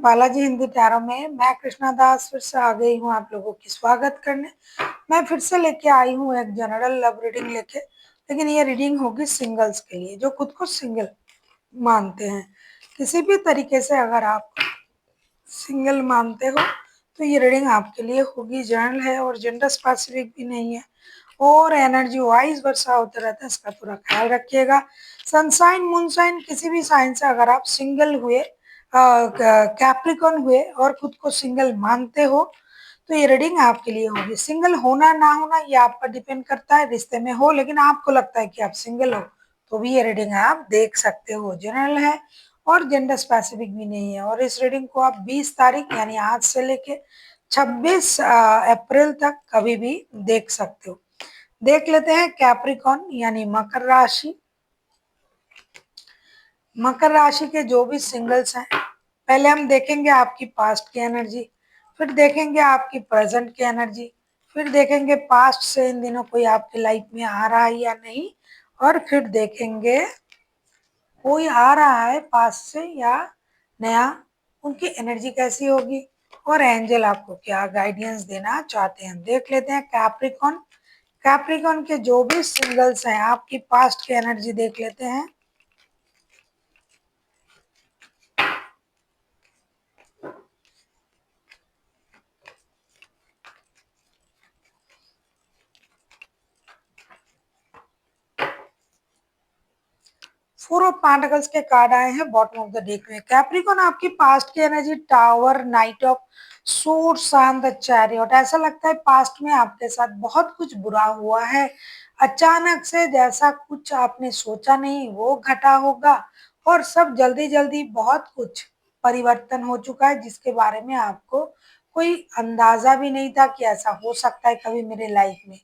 Balaji Hindi tarot में मैं कृष्णा दास फिर से आ गई हूँ आप लोगों की स्वागत करने। मैं फिर से लेके आई हूँ एक जनरल लव रीडिंग लेके, लेकिन ये रीडिंग होगी सिंगल्स के लिए जो खुद को सिंगल मानते हैं। किसी भी तरीके से अगर आप सिंगल मानते हो तो ये रीडिंग आपके लिए होगी। जनरल है और जेंडर स्पेसिफिक भी नहीं है और एनर्जी वाइज वर्षा होता रहता है, इसका पूरा ख्याल रखिएगा। सनसाइन मूनसाइन किसी भी साइन से अगर आप सिंगल हुए, कैप्रिकॉन हुए और खुद को सिंगल मानते हो तो ये रीडिंग आपके लिए होगी। सिंगल होना ना होना ये आप पर डिपेंड करता है, रिश्ते में हो लेकिन आपको लगता है कि आप सिंगल हो तो भी ये रीडिंग आप देख सकते हो। जनरल है और जेंडर स्पेसिफिक भी नहीं है और इस रीडिंग को आप 20 तारीख यानी आज से लेके 26 अप्रैल तक कभी भी देख सकते हो। देख लेते हैं कैप्रिकॉन यानी मकर राशि। मकर राशि के जो भी सिंगल्स हैं, पहले हम देखेंगे आपकी पास्ट की एनर्जी, फिर देखेंगे आपकी प्रेजेंट की एनर्जी, फिर देखेंगे पास्ट से इन दिनों कोई आपकी लाइफ में आ रहा है या नहीं, और फिर देखेंगे कोई आ रहा है पास्ट से या नया, उनकी एनर्जी कैसी होगी और एंजल आपको क्या गाइडेंस देना चाहते हैं। देख लेते हैं कैप्रिकॉन। कैप्रिकॉन के जो भी सिंगल्स हैं आपकी पास्ट की एनर्जी देख लेते हैं। फोर ऑफ पेंटिकल्स के कार्ड आए हैं बॉटम ऑफ द डेक में। कैप्रिकॉन आपकी पास्ट की energy tower, night of swords and the chariot. ऐसा लगता है पास्ट में आपके साथ बहुत कुछ बुरा हुआ है, अचानक से जैसा कुछ आपने सोचा नहीं वो घटा होगा और सब जल्दी जल्दी बहुत कुछ परिवर्तन हो चुका है जिसके बारे में आपको कोई अंदाजा भी नहीं था कि ऐसा हो सकता है कभी मेरे लाइफ में।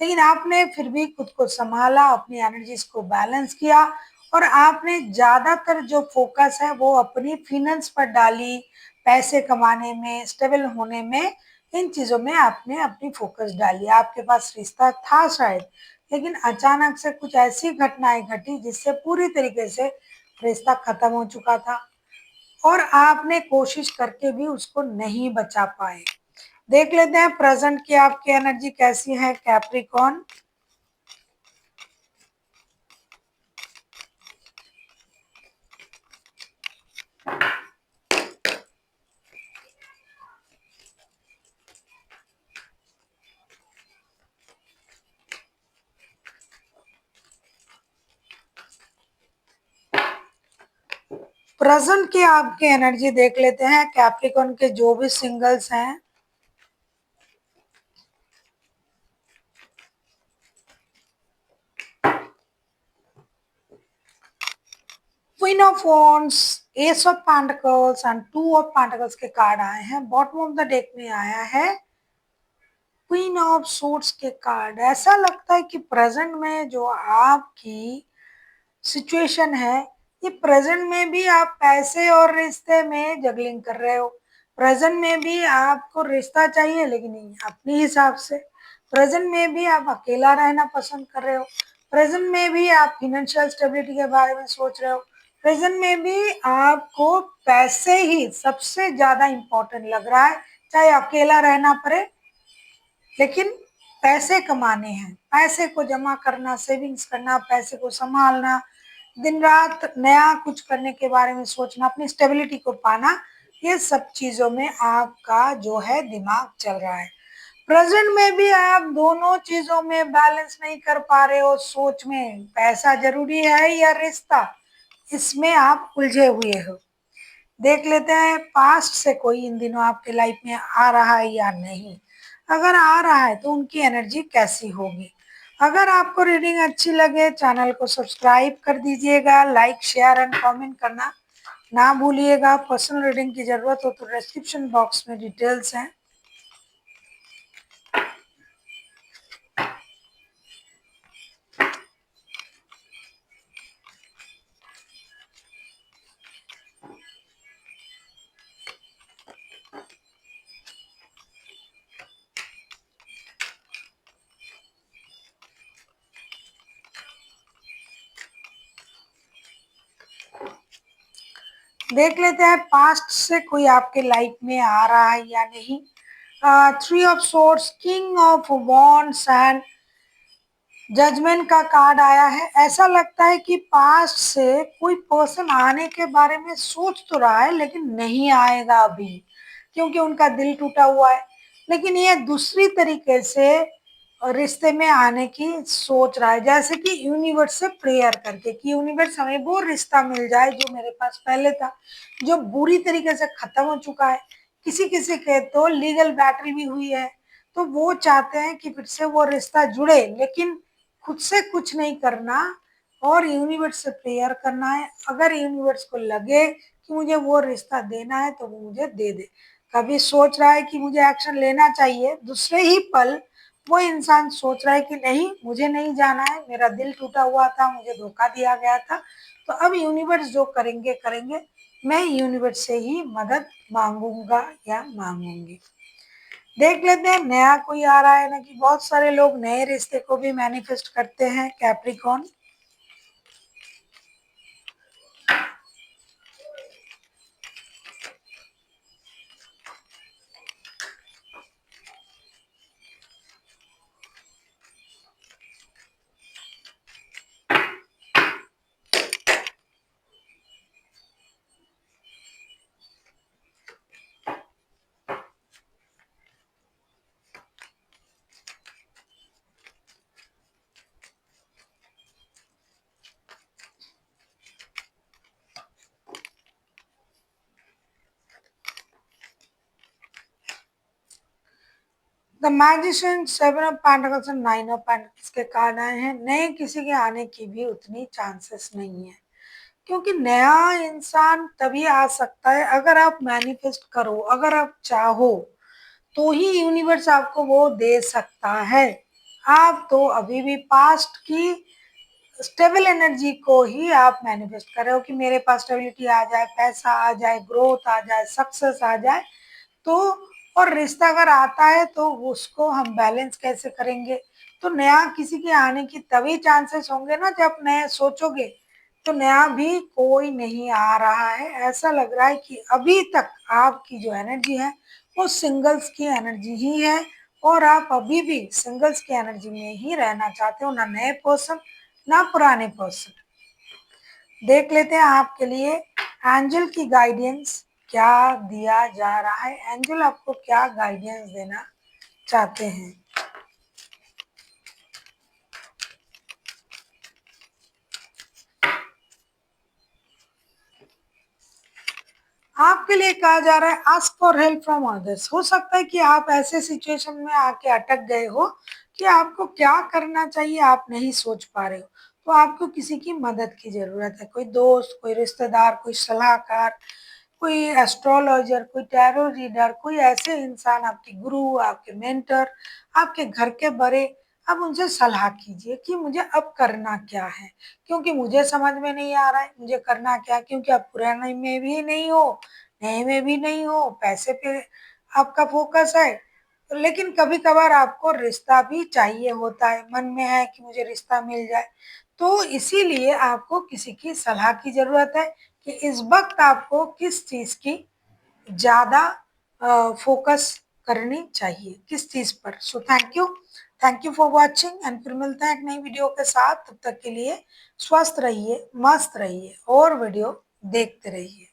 लेकिन आपने फिर भी खुद को संभाला, अपनी एनर्जीज को बैलेंस किया और आपने ज्यादातर जो फोकस है वो अपनी फिनेंस पर डाली, पैसे कमाने में, स्टेबल होने में, इन चीजों में आपने अपनी फोकस डाली। आपके पास रिश्ता था शायद, लेकिन अचानक से कुछ ऐसी घटनाएं घटी जिससे पूरी तरीके से रिश्ता खत्म हो चुका था और आपने कोशिश करके भी उसको नहीं बचा पाए। देख लेते हैं प्रेजेंट की आपकी एनर्जी कैसी है कैप्रिकॉन। प्रेजेंट की आपकी एनर्जी देख लेते हैं कैप्रिकॉन के जो भी सिंगल्स हैं। Queen of wands, S of pentacles and two of pentacles के कार्ड आए हैं। बॉटम ऑफ द डेक में आया है क्वीन ऑफ सूट्स के कार्ड। ऐसा लगता है कि प्रेजेंट में जो आपकी सिचुएशन है, ये प्रेजेंट में भी आप पैसे और रिश्ते में जगलिंग कर रहे हो। प्रेजेंट में भी आपको रिश्ता चाहिए लेकिन नहीं अपने हिसाब से। प्रेजेंट में भी आप अकेला रहना पसंद कर रहे हो। प्रेजेंट में भी आप फिनेंशियल स्टेबिलिटी के बारे में सोच रहे हो। प्रेजेंट में भी आपको पैसे ही सबसे ज्यादा इम्पोर्टेंट लग रहा है, चाहे अकेला रहना पड़े लेकिन पैसे कमाने हैं, पैसे को जमा करना, सेविंग्स करना, पैसे को संभालना, दिन रात नया कुछ करने के बारे में सोचना, अपनी स्टेबिलिटी को पाना, ये सब चीजों में आपका जो है दिमाग चल रहा है। प्रेजेंट में भी आप दोनों चीजों में बैलेंस नहीं कर पा रहे हो। सोच में पैसा जरूरी है या रिश्ता, इसमें आप उलझे हुए हो। देख लेते हैं पास्ट से कोई इन दिनों आपके लाइफ में आ रहा है या नहीं। अगर आ रहा है तो उनकी एनर्जी कैसी होगी। अगर आपको रीडिंग अच्छी लगे चैनल को सब्सक्राइब कर दीजिएगा, लाइक शेयर एंड कमेंट करना ना भूलिएगा। पर्सनल रीडिंग की जरूरत हो तो डिस्क्रिप्शन बॉक्स में डिटेल्स हैं। देख लेते हैं पास्ट से कोई आपके लाइफ में आ रहा है या नहीं। Three of swords, king of wands and judgement का कार्ड आया है। ऐसा लगता है कि पास्ट से कोई पर्सन आने के बारे में सोच तो रहा है लेकिन नहीं आएगा अभी, क्योंकि उनका दिल टूटा हुआ है। लेकिन ये दूसरी तरीके से रिश्ते में आने की सोच रहा है, जैसे कि यूनिवर्स से प्रेयर करके कि यूनिवर्स हमें वो रिश्ता मिल जाए जो मेरे पास पहले था, जो बुरी तरीके से खत्म हो चुका है। किसी किसी के तो लीगल बैटल भी हुई है, तो वो चाहते हैं कि फिर से वो रिश्ता जुड़े, लेकिन खुद से कुछ नहीं करना और यूनिवर्स से प्रेयर करना है। अगर यूनिवर्स को लगे कि मुझे वो रिश्ता देना है तो वो मुझे दे दे। कभी सोच रहा है कि मुझे एक्शन लेना चाहिए, दूसरे ही पल वो इंसान सोच रहा है कि नहीं, मुझे नहीं जाना है, मेरा दिल टूटा हुआ था, मुझे धोखा दिया गया था, तो अब यूनिवर्स जो करेंगे करेंगे, मैं यूनिवर्स से ही मदद मांगूंगा या मांगूंगी। देख लेते हैं नया कोई आ रहा है ना, कि बहुत सारे लोग नए रिश्ते को भी मैनिफेस्ट करते हैं Capricorn. The magician, seven of pentacles and nine of pentacles के कार्ड आए हैं। नए किसी के आने की भी उतनी चांसेस नहीं है, क्योंकि नया इंसान तभी आ सकता है अगर आप मैनिफेस्ट करो, अगर आप चाहो, तो ही यूनिवर्स आपको वो दे सकता है। आप तो अभी भी पास्ट की स्टेबल एनर्जी को ही आप मैनिफेस्ट कर रहे हो कि मेरे पास स्टेबिलिटी आ जाए, पैसा आ जाए, ग्रोथ आ जाए, सक्सेस आ जाए। तो और रिश्ता अगर आता है तो उसको हम बैलेंस कैसे करेंगे। तो नया किसी के आने की तभी चांसेस होंगे ना जब नया सोचोगे। तो नया भी कोई नहीं आ रहा है। ऐसा लग रहा है कि अभी तक आपकी जो एनर्जी है वो सिंगल्स की एनर्जी ही है, और आप अभी भी सिंगल्स की एनर्जी में ही रहना चाहते हो, ना नए पर्सन ना पुराने पर्सन। देख लेते हैं आपके लिए एंजल की गाइडेंस क्या दिया जा रहा है। एंजल आपको क्या गाइडेंस देना चाहते हैं। आपके लिए कहा जा रहा है ask for help from others. हो सकता है कि आप ऐसे सिचुएशन में आके अटक गए हो कि आपको क्या करना चाहिए आप नहीं सोच पा रहे हो, तो आपको किसी की मदद की जरूरत है। कोई दोस्त, कोई रिश्तेदार, कोई सलाहकार, कोई एस्ट्रोलॉजर, कोई टैरो रीडर, कोई ऐसे इंसान, आपके गुरु, आपके मेंटर, आपके घर के बड़े, आप उनसे सलाह कीजिए कि मुझे अब करना क्या है, क्योंकि मुझे समझ में नहीं आ रहा है मुझे करना क्या है। क्योंकि आप पुराने में भी नहीं हो, नए में भी नहीं हो, पैसे पे आपका फोकस है, लेकिन कभी कभार आपको रिश्ता भी चाहिए होता है, मन में है कि मुझे रिश्ता मिल जाए। तो इसीलिए आपको किसी की सलाह की जरूरत है कि इस वक्त आपको किस चीज की ज्यादा फोकस करनी चाहिए, किस चीज पर। So thank you for watching and फिर मिलते हैं एक नई वीडियो के साथ। तब तक के लिए स्वस्थ रहिए, मस्त रहिए और वीडियो देखते रहिए।